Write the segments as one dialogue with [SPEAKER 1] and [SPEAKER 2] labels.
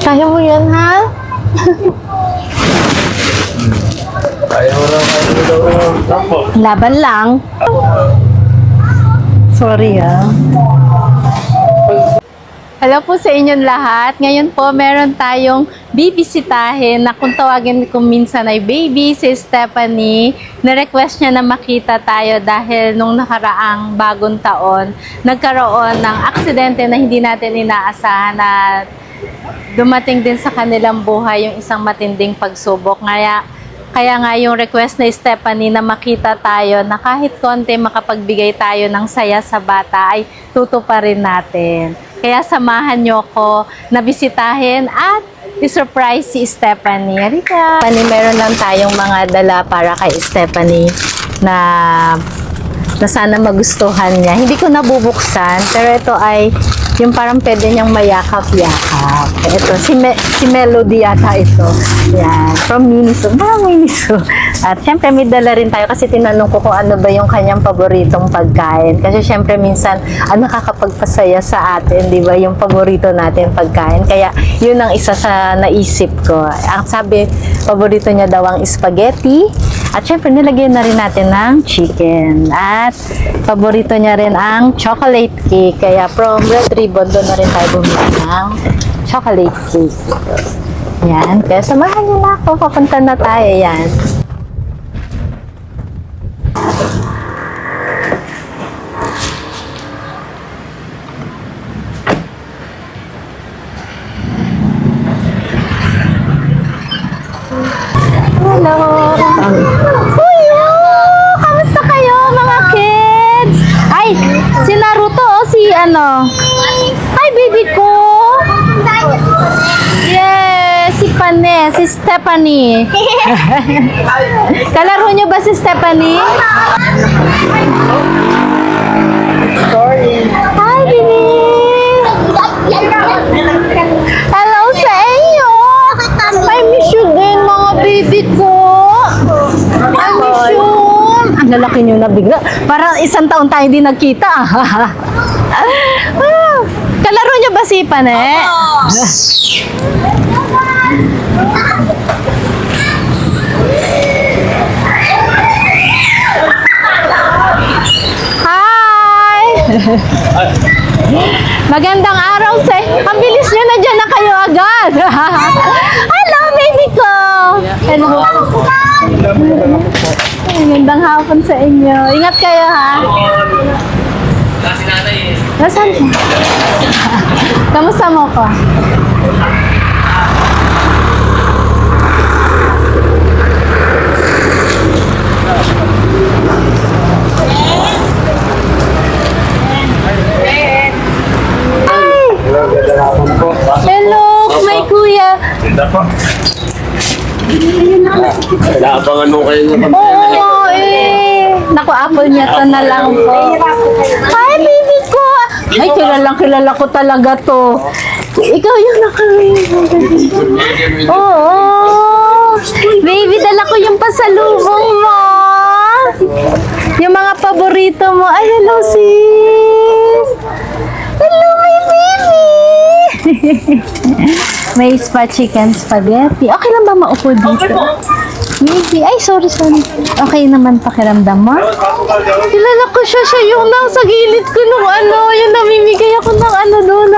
[SPEAKER 1] Kaya mo yan, ha?
[SPEAKER 2] Ayaw lang kayo.
[SPEAKER 1] Laban lang. Sorry, Hello po sa inyong lahat. Ngayon po, meron tayong bibisitahin na kung tawagin ko minsan ay baby, si Stephanie. Na-request niya na makita tayo dahil nung nakaraang bagong taon, nagkaroon ng aksidente na hindi natin inaasahan na dumating din sa kanilang buhay yung isang matinding pagsubok. Kaya nga yung request ni Stephanie na makita tayo na kahit konti makapagbigay tayo ng saya sa bata ay tutuparin natin. Kaya samahan nyo ko na bisitahin at i-surprise si Stephanie. Halika! Meron lang tayong mga dala para kay Stephanie na sana magustuhan niya. Hindi ko nabubuksan, pero ito ay yung parang pwede niyang mayakap-yakap. Ito, si Melody yata ito. Yan, from Miniso. Miniso. At syempre may dala rin tayo kasi tinanong ko kung ano ba yung kanyang paboritong pagkain. Kasi syempre minsan, nakakapagpasaya sa atin, di ba? Yung paborito natin pagkain. Kaya yun ang isa sa naisip ko. Ang sabi, paborito niya daw ang spaghetti. At syempre, nilagyan na rin natin ng chicken. At paborito niya rin ang chocolate cake. Kaya from Red Ribbon, doon na rin tayo bumili ng chocolate cake. Yan. Kaya samahan niyo na ako. Papunta na tayo. Yan. Hello! Kamusta kayo mga kids? Ay, si Naruto o si ano? Ay, baby ko! Yes, si Pane, si Stephanie. Kalaro niyo ba si Stephanie? Sorry. Hi, baby! Hello sa inyo! I miss you din, mga baby ko! I miss you! Ang lalaki nyo na bigla. Parang isang taon tayo hindi nagkita. Kalaro nyo ba si Pane? Hi! Magandang araw sa... Ang bilis nyo na dyan na kayo agad. Hello, baby ko! Hello. Magandang hapon sa inyo. Ingat kayo, ha? Nasaan siya? Kamusta mo ko? Hello, may kuya.
[SPEAKER 2] Ganda po. Naabangan mo kayo.
[SPEAKER 1] Oo, Naku, apple niya to na lang po. Hi, baby ko. Ay, kilala ko talaga to. Ikaw yung Oo. Baby, dala ko yung pasalubong mo. Yung mga paborito mo. Ay, hello, sis. Hello, my baby. May chicken spaghetti. Okay lang ba maupo dito? Baby, ay sorry. Okay naman pakiramdam mo? Kilala ko siya yung nasa gilid ko nung yung namimigay ako ng doon,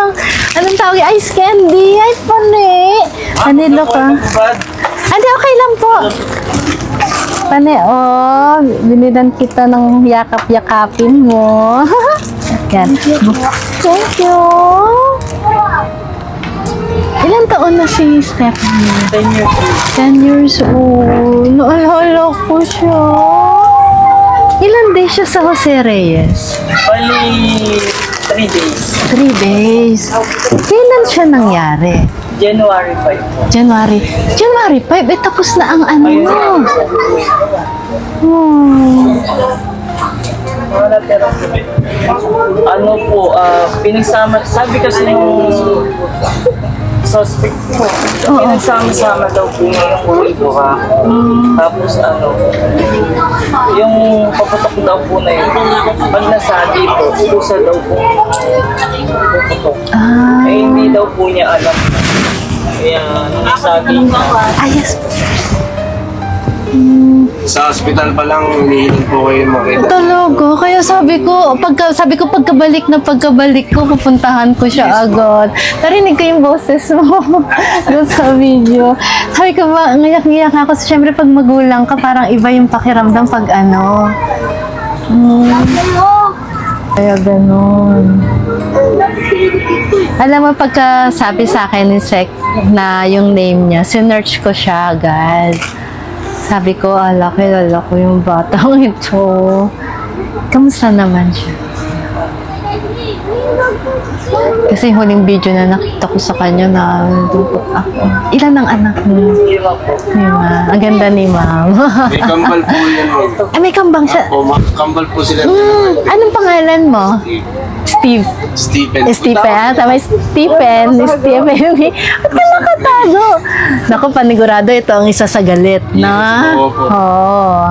[SPEAKER 1] anong tawag, ice candy. Ay, Pane. Panilo ka. Hindi, okay lang po. Pane, binilan kita ng yakap-yakapin mo. Yan. Thank you. Ilan taon na si Stephanie?
[SPEAKER 2] 10 years.
[SPEAKER 1] 10 years old. Naalala ko siya. Ilan days siya sa Jose Reyes?
[SPEAKER 3] Only 3 days.
[SPEAKER 1] 3 days. Kailan siya nangyari?
[SPEAKER 3] January 5 po.
[SPEAKER 1] January 5? Tapos na ang
[SPEAKER 3] Ayun. Ano po, pinagsama, sabi kasi yung suspect po, pinagsama-sama daw po niya yung buha. Tapos yung paputok daw po na yun, pag nasabi po, pusa daw po puputok. Eh hindi daw po niya alam. Kaya sabi niya,
[SPEAKER 1] Ayos.
[SPEAKER 2] Sa hospital pa lang, hinihiling po kayo makita.
[SPEAKER 1] Talaga. Kaya sabi ko pagkabalik ko, pupuntahan ko siya agad. Narinig ko yung boses mo doon sa video. Sabi ko ba, ngayak-ngayak ako. Siyempre pag magulang ka, parang iba yung pakiramdam pag ano. Kaya ganun. Alam mo, pagka sabi sa akin ni Sek na yung name niya, sinearch ko siya agad. Sabi ko, kilala ko yung batang ito. Kamusta naman siya? Kasi huling video na nakita ko sa kanya na dukot ako. Ilan ang anak mo?
[SPEAKER 3] iba po.
[SPEAKER 1] Ang ganda ni ma'am.
[SPEAKER 2] May kambal po yan.
[SPEAKER 1] May kambang siya.
[SPEAKER 2] Kambal po sila.
[SPEAKER 1] Anong pangalan mo? Steve.
[SPEAKER 2] Stephen.
[SPEAKER 1] Stephen, tama Stephen. Ba't ka nakatago? Naku, panigurado ito ang isa sa galit, na?
[SPEAKER 2] opo.
[SPEAKER 1] Oo.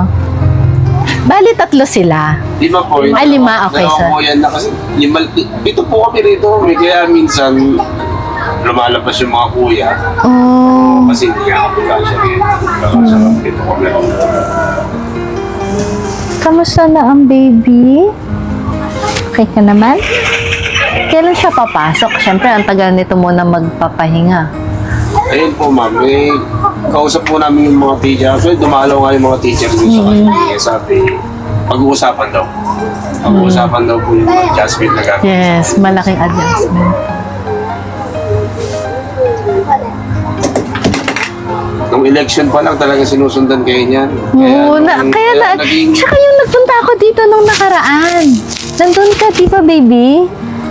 [SPEAKER 1] Bali, 3 sila.
[SPEAKER 2] 5 po.
[SPEAKER 1] 5, okay,
[SPEAKER 2] Dalawa
[SPEAKER 1] sir.
[SPEAKER 2] po yan na kasi, 7 po kami rito. Kaya minsan, lumalabas yung mga kuya.
[SPEAKER 1] Oh.
[SPEAKER 2] Kasi hindi ako kasya rin. Kasi dito kami.
[SPEAKER 1] Kamusta na ang baby? Okay ka naman? Kailan siya papasok? Siyempre, ang tagal nito muna magpapahinga.
[SPEAKER 2] Ayun po ma'am, kausap po namin yung mga teacher. Actually, dumalaw nga yung mga teacher dun sa kanya. Kaya sabi, pag-uusapan daw. Pag-uusapan daw po yung mga adjustment na gagawin.
[SPEAKER 1] Yes, malaking adjustment.
[SPEAKER 2] Nung election pa lang talaga sinusundan kayo niyan.
[SPEAKER 1] Oo,
[SPEAKER 2] naging...
[SPEAKER 1] tsaka yung nagpunta ako dito nung nakaraan. Nandun ka, di ba, baby?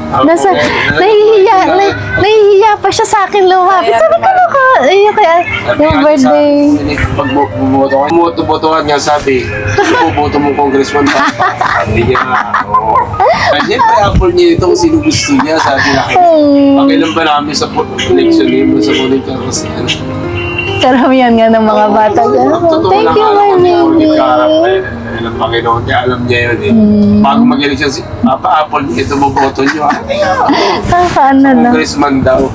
[SPEAKER 1] Nasa, nahihiya pa siya sa akin lumapit. Sabi ko, yung kaya, yung birthday.
[SPEAKER 2] Pag bumotohan niya, sabi, buboto mo congressman pa. Sabi niya, oo. Kaya siyempre, apple niya ito kung sino gusto niya. Sabi na, pakialam ba namin sa election niyo, sa monitor kasi ano.
[SPEAKER 1] Karamihan nga ng mga bata. Thank you, my baby.
[SPEAKER 2] Ang Panginoon niya, alam niya yun eh. Bago mag-election, Papa Apple, ito boboto niyo.
[SPEAKER 1] Paano na?
[SPEAKER 2] Congressman daw.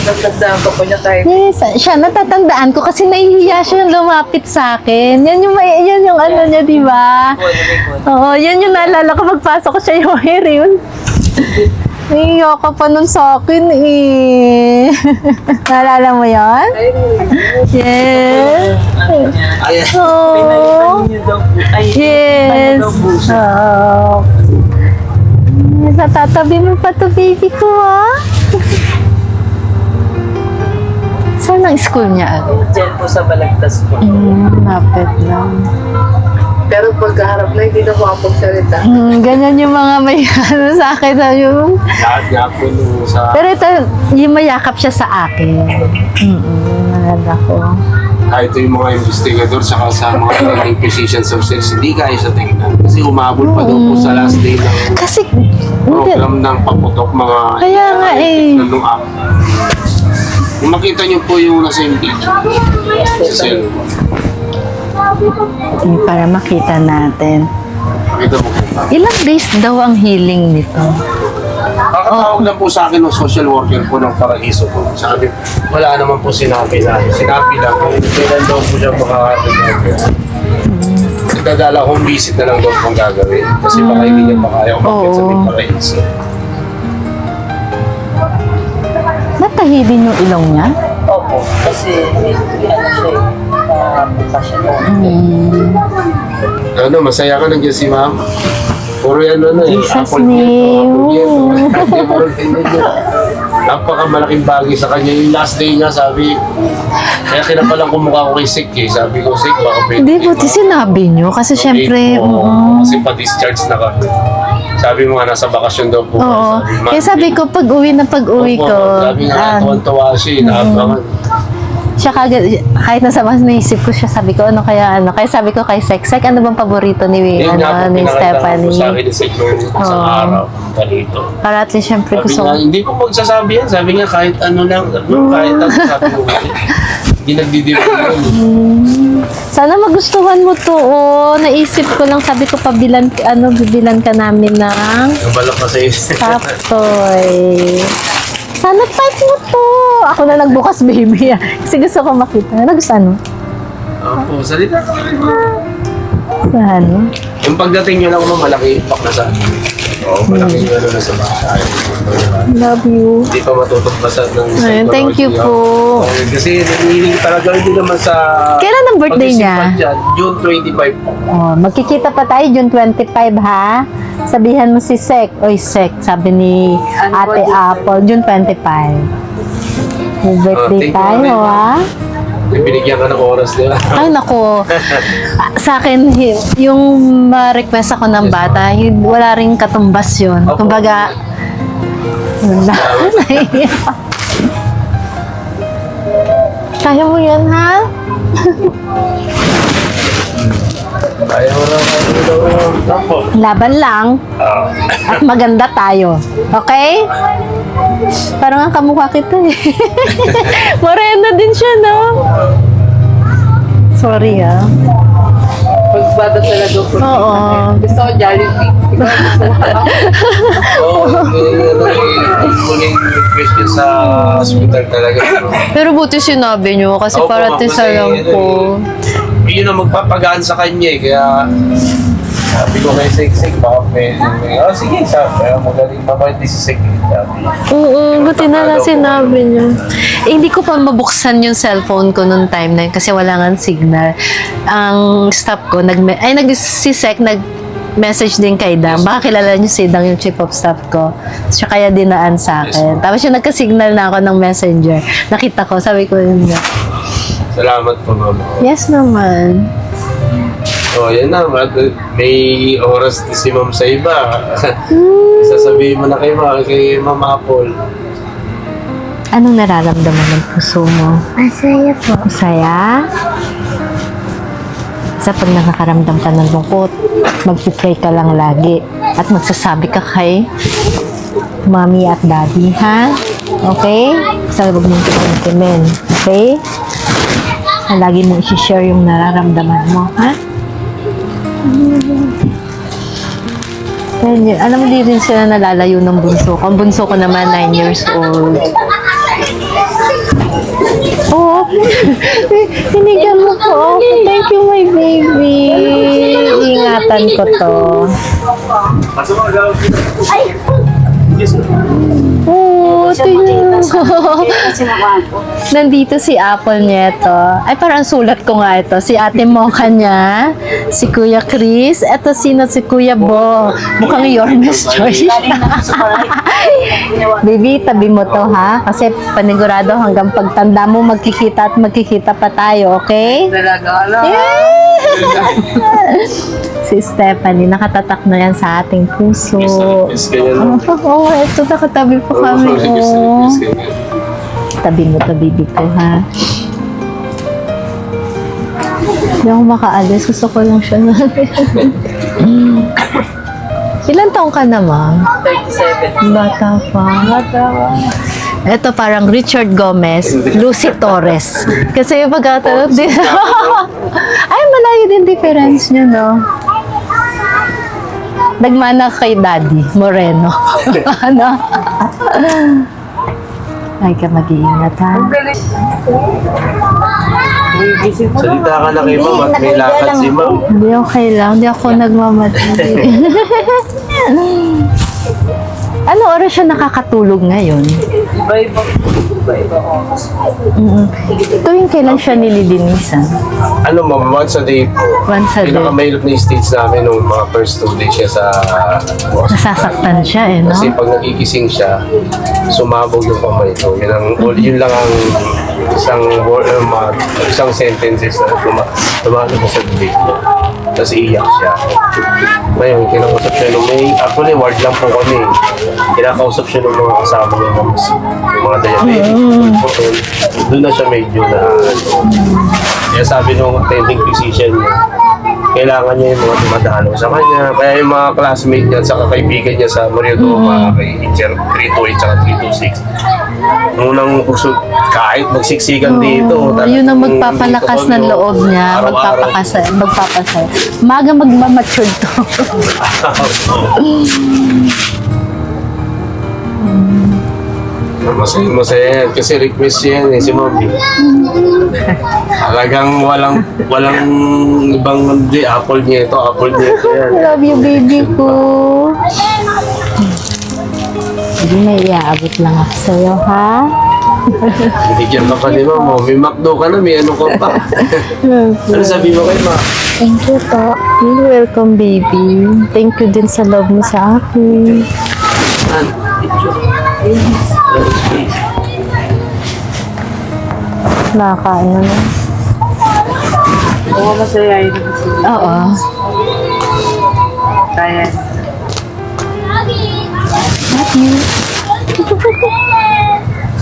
[SPEAKER 3] Nagtagdaan pa po niya tayo.
[SPEAKER 1] Yes, siya natatandaan ko kasi nahihiya siya lumapit sa akin. Yan yung ano niya, di ba? Oo, yan yung naalala ko pagpasok ko siya yung hearing. Nahihiya ka pa nun sa akin eh. Naalala mo yan? Yes.
[SPEAKER 2] Ayan.
[SPEAKER 1] Oh.
[SPEAKER 3] Niyo daw po. Ay,
[SPEAKER 1] Yes.
[SPEAKER 3] ano daw po siya?
[SPEAKER 1] Oh. Natatabi mo pa to baby ko ah. Saan ang school niya?
[SPEAKER 3] Diyan po sa Balagtas po.
[SPEAKER 1] Lapit lang.
[SPEAKER 3] Pero pagkaharap na, hindi na po ako pagsalita.
[SPEAKER 1] Ganyan yung mga may ano sa akin. Yung...
[SPEAKER 2] Lahat nga po nung sa...
[SPEAKER 1] Pero ito, yung mayakap siya sa akin. Nalala ko.
[SPEAKER 2] Kahit yung mga investigador saka sa mga training physicians of sex, hindi kaya siya tingnan. Kasi umabot pa daw po sa last day ng
[SPEAKER 1] Kasi, hindi.
[SPEAKER 2] program ng paputok mga...
[SPEAKER 1] Kaya nga eh.
[SPEAKER 2] Nung app. Kung makita niyo po yung nasa impeach sa cellphone.
[SPEAKER 1] Para makita natin.
[SPEAKER 2] Makita mo po.
[SPEAKER 1] Ilang days daw ang healing nito?
[SPEAKER 2] Kakatawag lang po sa akin ng social worker po ng Paraiso po. Sabi, wala naman po sinabi lang. Sinabi lang kung kailan daw po siya makakatagawin. Nagdadala home visit na lang daw pong gagawin. Kasi baka hindi niya pa kaya umakit sa may Paraiso.
[SPEAKER 1] Natahilin yung ilong niya?
[SPEAKER 3] Opo, kasi ano siya eh, passion mo.
[SPEAKER 2] Ano, masaya ka nandiyan si ma'am? Puro yan ano eh.
[SPEAKER 1] Jesus
[SPEAKER 2] Apple
[SPEAKER 1] name.
[SPEAKER 2] Napakamalaking bagay sa kanya. Yung last day nga sabi, kaya kinapalang kumukha ko kay Sik eh. Sabi ko, Sik, baka pwede.
[SPEAKER 1] Hindi, buti sinabi niyo. Kasi syempre,
[SPEAKER 2] Kasi pa-discharge na kami. Sabi mo nga, nasa bakasyon daw po.
[SPEAKER 1] oo. Kaya sabi ko, pag-uwi ko,
[SPEAKER 2] Sabi nga, tuwan-tuwa siya eh. Naabangan.
[SPEAKER 1] siya kahit nasa mas naisip ko siya, sabi ko, ano kaya, ano. Kaya sabi ko kay Sek, ano bang paborito ni,
[SPEAKER 2] Yun nga po,
[SPEAKER 1] ni
[SPEAKER 2] pinakita ko sa akin
[SPEAKER 1] Stephanie?
[SPEAKER 2] ni Sik noong isang araw. Dito.
[SPEAKER 1] Para at least, syempre,
[SPEAKER 2] Sabi
[SPEAKER 1] gusto
[SPEAKER 2] nga,
[SPEAKER 1] ko.
[SPEAKER 2] hindi ko magsasabi yan. Sabi nga, kahit ano lang, kahit ano, sabi ko, hindi nagdidirin yun.
[SPEAKER 1] Sana magustuhan mo to, oh. Naisip ko lang, sabi ko, bibilan ka namin ng
[SPEAKER 2] Nabalak kasi
[SPEAKER 1] stop toy. Sana pass mo to. ako na nagbukas, baby. Kasi gusto ko makita. Nagustuhan mo?
[SPEAKER 2] Opo, salita ka rin.
[SPEAKER 1] Ano?
[SPEAKER 2] Yung pagdating nyo lang naman, malaki impact na sa akin. Oo, malaki yung ano na sa bahay.
[SPEAKER 1] Love you.
[SPEAKER 2] Hindi pa matutugpasan ng
[SPEAKER 1] Ayun, thank you po.
[SPEAKER 2] Kasi nanihiling talaga hindi naman sa...
[SPEAKER 1] Kailan ang birthday niya?
[SPEAKER 2] pag-isipan dyan, June 25 po.
[SPEAKER 1] Oh, magkikita pa tayo June 25, ha? Sabihan mo si Sek. Oy, Sek, sabi ni Ate Apple, June 25. May birthday
[SPEAKER 2] thank you,
[SPEAKER 1] tayo,
[SPEAKER 2] Ate.
[SPEAKER 1] ha?
[SPEAKER 2] Binigyan ka ng oras nila.
[SPEAKER 1] Ay, nako. Sa akin, yung request ako ng bata, wala rin katumbas yun.
[SPEAKER 2] Opo.
[SPEAKER 1] Kumbaga, wala. Kaya mo yan, ha?
[SPEAKER 2] Ayaw na ako.
[SPEAKER 1] Laban lang at maganda tayo. Okay? Parang ang kamukha kita eh. Morena din siya, no? Sorry, ah.
[SPEAKER 3] Pagbata talaga po.
[SPEAKER 1] Oo.
[SPEAKER 3] Gusto ko Jollibee. Ikaw gusto ko.
[SPEAKER 2] Oo, muling request yun sa hospital talaga.
[SPEAKER 1] Pero buti sinabi nyo kasi
[SPEAKER 2] Opo,
[SPEAKER 1] parating sa
[SPEAKER 2] kasi,
[SPEAKER 1] lang po.
[SPEAKER 2] Yun ang magpapagaan sa kanya eh, kaya sabi ko kay Sek, baka pwede. Oh, sige, sabi. Magaling mabait din si Sek.
[SPEAKER 1] Oo, buti na lang sinabi nyo. Eh, hindi ko pa mabuksan yung cellphone ko noong time na yun kasi wala nga signal. Ang staff ko, si Sek nag-message din kay Dang. Baka kilala niyo si Dang, yung chief of staff ko. Siya kaya dinaan sa akin. Tapos yung nagka-signal na ako ng messenger. Nakita ko, sabi ko yun nga.
[SPEAKER 2] Salamat po, mama.
[SPEAKER 1] Yes naman.
[SPEAKER 2] Oh, yan na. May oras din si ma'am sa iba. Sasabihin mo na kay Mama Apple.
[SPEAKER 1] Anong nararamdaman ng puso mo?
[SPEAKER 4] Masaya po.
[SPEAKER 1] Masaya? Sa pag nakakaramdam ka ng lungkot, mag-pray ka lang lagi at magsasabi ka kay mommy at daddy, ha? Okay? Sa huwag mong kikimen. Okay? Lagi mo isi-share yung nararamdaman mo, ha? Kaya, alam mo, di rin sila nalalayo ng bunso ko. Ang bunso ko naman, 9 years old. Oh, hinigan mo po. Thank you, my baby. Ingatan ko to. Oh, tingnan ko. Nandito si Apple Nieto. Ay, parang sulat ko nga ito. Si Ate Mocha niya, si Kuya Chris, eto si Kuya Bo. Mukhang Yormes Choice. Baby, tabi mo to, ha? Kasi panigurado hanggang pagtanda mo, magkikita at magkikita pa tayo, okay?
[SPEAKER 3] Talaga, alam.
[SPEAKER 1] Si Stephanie, nakatatak na yan sa ating puso.
[SPEAKER 2] Yes, kaya lang.
[SPEAKER 1] Oo, ito nakatabi po kami. Oh. Tabi mo to, baby ko, ha? Hindi ako makaalis. Gusto ko lang siya na. Ilan taong ka na, ma'am?
[SPEAKER 3] 37.
[SPEAKER 1] Bata pa. Ito parang Richard Gomez, Lucy Torres. Kasi yung pagkatanong din. Ay, malayo din difference niya, no? Nagmana kay Daddy Moreno. Ano? Ay ka mag-iingat, ha?
[SPEAKER 2] Salita ka na kay ma'am at may lakad si ma'am.
[SPEAKER 1] Hindi, okay lang. Hindi ako nagmamadali. Ano oras siya nakakatulog ngayon?
[SPEAKER 3] Iba-iba. Iba-iba oras.
[SPEAKER 1] Tuwing kailan siya nililinisan?
[SPEAKER 2] Ano ma'am, once a day po.
[SPEAKER 1] Once a day.
[SPEAKER 2] Pinakamahirap na stage namin nung mga first 2 days siya sa hospital.
[SPEAKER 1] Nasasaktan siya eh, no?
[SPEAKER 2] Kasi pag nagigising siya, sumabog yung kamay ko. Yun lang ang isang word, isang sentences na tumalo sa bibig niya. Tapos iiyak siya. Ngayon, kinakausap siya nung actually ward lang po kami. Kinakausap siya ng mga kasama niya ng mga diabetic. Doon na siya medyo na kaya sabi nung attending physician niya, kailangan niya yung mga dumadalo sa kanya. Kaya yung mga classmate niya at saka kaibigan niya sa Mariodoma, kay Teacher 328 at 326, unang puso, kahit magsiksikan dito.
[SPEAKER 1] Yun ang magpapalakas ng loob niya, magpapasaya. Maga magmamature to.
[SPEAKER 2] Masaya yan. Kasi request yan eh, si Mami. Talagang walang ibang di, apple niya ito yan.
[SPEAKER 1] Love you, baby ko. Hindi, may iaabot lang ako sa'yo, ha?
[SPEAKER 2] Binigyan ka pa ni Mama. May McDo ka na, may ano ka pa. Ano sabi mo kay Ma?
[SPEAKER 1] Thank you po. You're welcome, baby. Thank you din sa love mo sa akin. Nakakain na.
[SPEAKER 3] Oo, masaya yun.
[SPEAKER 1] Oo.
[SPEAKER 3] Kaya.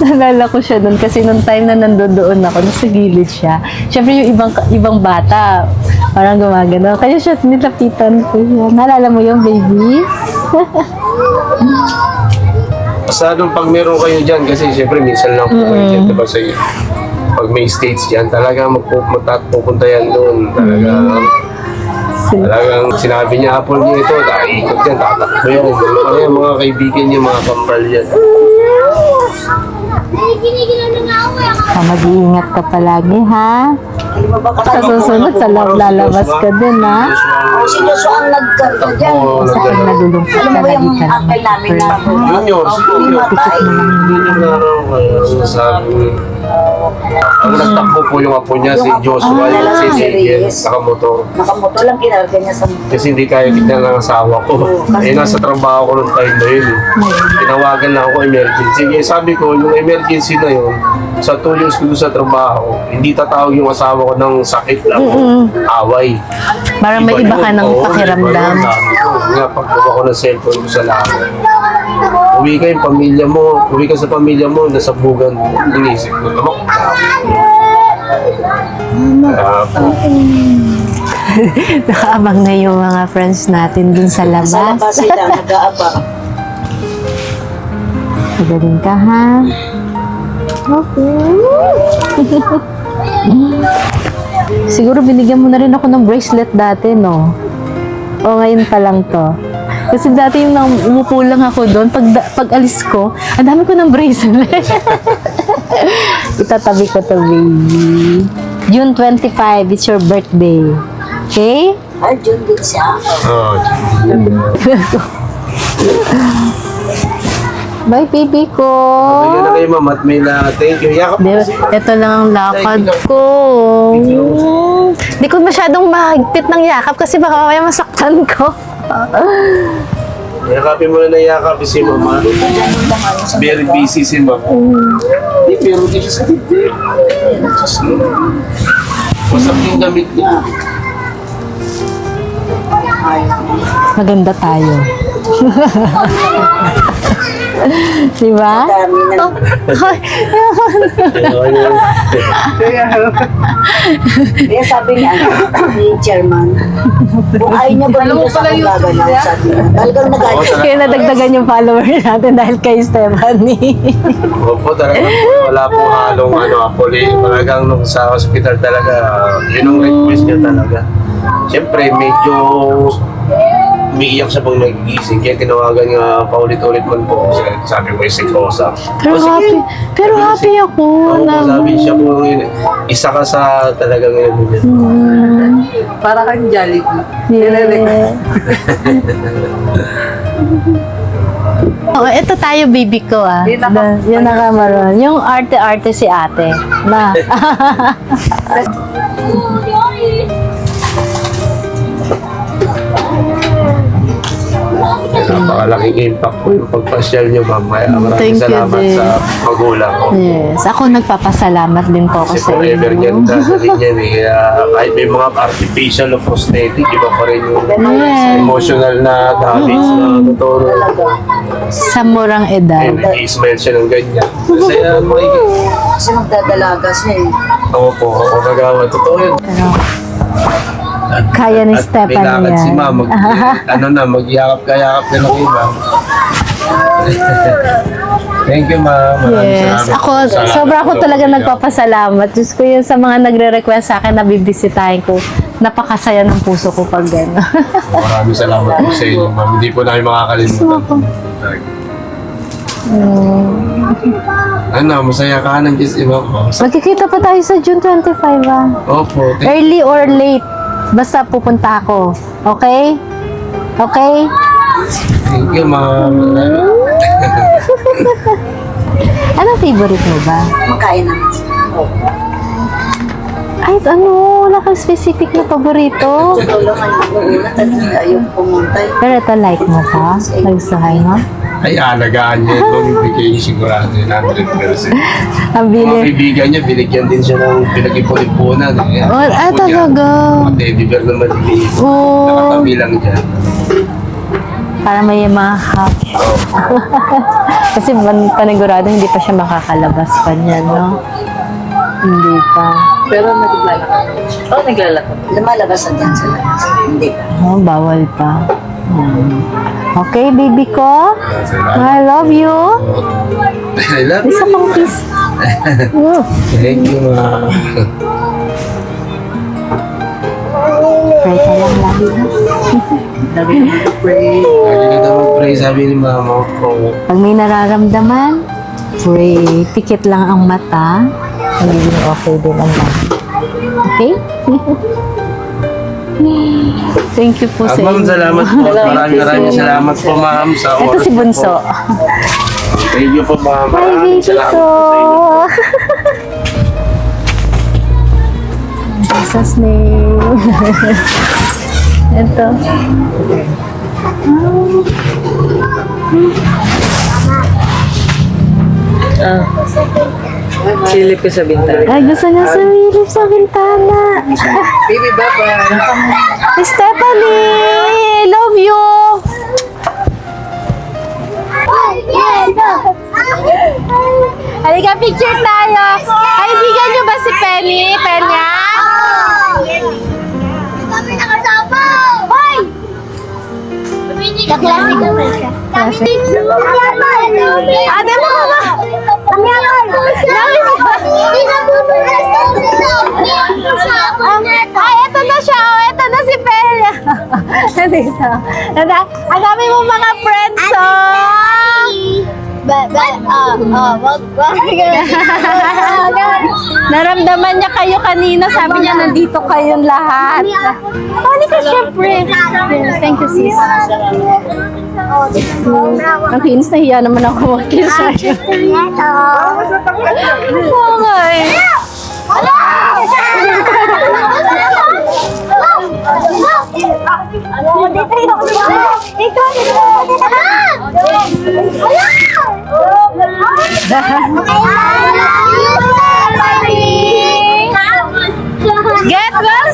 [SPEAKER 1] Nalala ko siya nun kasi nung time na nandoon ako, nasa gilid siya. Siyempre yung ibang bata, parang gumagano. Kaya siya, nilapitan ko siya. Nalala mo yung baby?
[SPEAKER 2] Basta doon pag meron kayo dyan, kasi siyempre minsan lang po kayo dyan, diba sa iyo. Pag may states dyan, talaga pupunta yan doon. Talagang sinabi niya, apple niya ito, ikot yan, tatakbo yan. Kaya mga kaibigan niya, mga kambal yan.
[SPEAKER 1] Mag-iingat ka palagi, ha? Sa susunod, sa lalabas ka din, ha?
[SPEAKER 4] Si Joshua ang nagkarga dyan.
[SPEAKER 1] Sa pag nalulungkot
[SPEAKER 4] Alam
[SPEAKER 1] ka,
[SPEAKER 4] mo yung
[SPEAKER 1] lagi ka
[SPEAKER 4] apel namin na
[SPEAKER 2] Junior,
[SPEAKER 4] matay.
[SPEAKER 2] ang nagtakbo po yung apo niya, si Joshua, yung si Zayden, nakamotor.
[SPEAKER 4] Nakamoto lang kinarga niya sa
[SPEAKER 2] Kasi hindi kaya kita ng asawa ko. Eh, nasa trabaho ko nung time na yun. Tinawagan lang ako emergency. Kaya sabi ko, yung emergency na yun, sa 2 years ko doon sa trabaho, hindi tatawag yung asawa ko ng sakit lang. Away.
[SPEAKER 1] Parang may iba ka ng pakiramdam.
[SPEAKER 2] Nga, pagkuha ko ng cellphone ko sa lahat. Uwi ka yung pamilya mo, uwi ka sa pamilya mo, nasa bugan mo. Inisip ko, tamok.
[SPEAKER 1] Nakaabang na yung mga friends natin dun sa labas.
[SPEAKER 4] Sa labas sila, nag-aabang.
[SPEAKER 1] Magaling ka, ha? Okay. Siguro binigyan mo na rin ako ng bracelet dati, no? O ngayon pa lang to. Kasi dati yung umupo lang ako doon, pag alis ko, ang dami ko ng bracelet. Itatabi ko to, baby. June 25, it's your birthday. Okay?
[SPEAKER 4] Ay, June din siya.
[SPEAKER 2] Oh,
[SPEAKER 1] Bye, baby ko.
[SPEAKER 2] Bigyan na kayo, ma'am, at may thank you. Yakap mo kasi.
[SPEAKER 1] Ito lang ang lakad ko. Hindi ko masyadong mahigpit ng yakap kasi baka mamaya masaktan ko.
[SPEAKER 2] Yakapin mo na yakap si mama. Very busy si mama. Hindi, pero hindi siya sa titi. Wasak yung damit niya.
[SPEAKER 1] Maganda tayo. Diba?
[SPEAKER 4] Dami na. Kaya sabi niya, ni chairman, kung ayaw niya ba nila sa kong gagalaw, sabi niya. Talagang nag-ayos.
[SPEAKER 1] Kaya nadagdagan yung follower natin dahil kay Stephanie.
[SPEAKER 2] Opo, talaga wala pong halong apoli. Talagang nung sa hospital talaga, yun ang request niya talaga. Siyempre, medyo umiiyak siya pag nagigising. Kaya tinawagan nga paulit-ulit man po. Sabi ko, Kosa.
[SPEAKER 1] Pero happy ako.
[SPEAKER 2] Oo, sabi siya po, isa ka sa talagang yun.
[SPEAKER 3] Para kang Jollibee.
[SPEAKER 1] Yeah. Oh, ito tayo, baby ko, ah. Yung nakamaroon. Yung arte-arte si ate. Na.
[SPEAKER 2] Napakalaking impact po yung pagpasyal niyo, ma'am. Maraming
[SPEAKER 1] Thank you
[SPEAKER 2] salamat
[SPEAKER 1] din.
[SPEAKER 2] sa magulang ko.
[SPEAKER 1] Yes. Ako nagpapasalamat din po ako
[SPEAKER 2] Kasi
[SPEAKER 1] sa
[SPEAKER 2] forever yan
[SPEAKER 1] inyo.
[SPEAKER 2] dadalhin yan eh. Kaya kahit may mga artificial o prosthetic, iba pa rin yung
[SPEAKER 1] Yes.
[SPEAKER 2] emotional na damage na totoo.
[SPEAKER 1] Sa murang edad.
[SPEAKER 2] And i-smile siya ng ganyan. Kasi
[SPEAKER 4] Kasi magdadalaga siya eh.
[SPEAKER 2] ako po, ako nagawa. Totoo yun.
[SPEAKER 1] Pero, kaya ni
[SPEAKER 2] At
[SPEAKER 1] Stephanie
[SPEAKER 2] may lakad si
[SPEAKER 1] yan.
[SPEAKER 2] ma'am. Mag-yakap-kayakap na lang kayo, ma'am. Thank you, ma'am. Maraming
[SPEAKER 1] Yes.
[SPEAKER 2] salamat.
[SPEAKER 1] Ako,
[SPEAKER 2] Salamat
[SPEAKER 1] sobra ako
[SPEAKER 2] po.
[SPEAKER 1] talaga nagpapasalamat. Diyos ko yun sa mga nagre-request sa akin na bibisitahin ko. Napakasaya ng puso ko pag gano'n.
[SPEAKER 2] Maraming salamat po sa inyo, ma'am. Hindi po namin makakalimutan. Ano, masaya ka ng Diyos iba po.
[SPEAKER 1] Magkikita pa tayo sa June 25 ah.
[SPEAKER 2] Opo.
[SPEAKER 1] Early or late. Basta pupunta ako. Okay? Okay?
[SPEAKER 2] Thank you, ma'am.
[SPEAKER 1] Anong favorite mo ba?
[SPEAKER 4] Makain naman sila.
[SPEAKER 1] Ay, ano? Wala kang specific na paborito.
[SPEAKER 4] Ito lang ang una, ayaw pumunta.
[SPEAKER 1] Pero ito like mo pa? Nagustuhan mo?
[SPEAKER 2] Ay, alagaan niya ito. Bibigay niya sigurado yun, 100%.
[SPEAKER 1] Ang
[SPEAKER 2] Mga
[SPEAKER 1] bili.
[SPEAKER 2] kaibigan niya, binigyan din siya ng pinag-ipon-ipunan.
[SPEAKER 1] Oh, talaga?
[SPEAKER 2] Mga teddy bear na maliliit.
[SPEAKER 1] Oh.
[SPEAKER 2] Nakatabi lang dyan.
[SPEAKER 1] Para may mga happy. Kasi panigurado hindi pa siya makakalabas pa niya, no? Hindi pa.
[SPEAKER 3] Pero naglalakad. Oo, naglalakad.
[SPEAKER 4] Lumalabas na dyan sa labas. Hindi pa.
[SPEAKER 1] Oh, bawal pa. Okay, baby ko. I love you.
[SPEAKER 2] I love you.
[SPEAKER 1] Isa pang kiss. Oh.
[SPEAKER 2] Thank you, ma'am.
[SPEAKER 1] Pray ka lang lagi.
[SPEAKER 3] Lagi ko pray.
[SPEAKER 2] Lagi ka daw mag-pray, sabi ni mama ko.
[SPEAKER 1] Pag may nararamdaman, pray. Pikit lang ang mata. Magiging okay din ang lahat. Okay? Thank you po sa
[SPEAKER 2] Ma'am,
[SPEAKER 1] inyo.
[SPEAKER 2] salamat po. Maraming salamat po, ma'am, sa
[SPEAKER 1] Ito
[SPEAKER 2] oras
[SPEAKER 1] si
[SPEAKER 2] niyo
[SPEAKER 1] Bunso.
[SPEAKER 2] po. Thank you po, ma'am.
[SPEAKER 1] Hi,
[SPEAKER 2] Maraming
[SPEAKER 1] baby
[SPEAKER 2] salamat
[SPEAKER 1] ko.
[SPEAKER 2] po sa inyo.
[SPEAKER 1] In Jesus' name. Ito.
[SPEAKER 3] Silip ko sa bintana.
[SPEAKER 1] Ay, gusto niya sumilip sa bintana.
[SPEAKER 3] Baby, bye-bye.
[SPEAKER 1] Stephanie! Love you! Halika, picture tayo. Kaibigan niyo ba si Penny? Penya?
[SPEAKER 5] Kami nakasama! Hoy! Kaklase ka ba siya?
[SPEAKER 1] Klase.
[SPEAKER 5] Ate mo ka ba? Kami ako!
[SPEAKER 1] Dami mo ba? Ay, eto na siya. Oh, eto na si Penya. Nandito. Ang dami mo mga friends, oh. Naramdaman niya kayo kanina. Sabi niya, nandito kayong lahat. Halika, syempre. Thank you, sis. Ang kinis, nahiya naman ako mag-kiss. Oo nga eh. Get well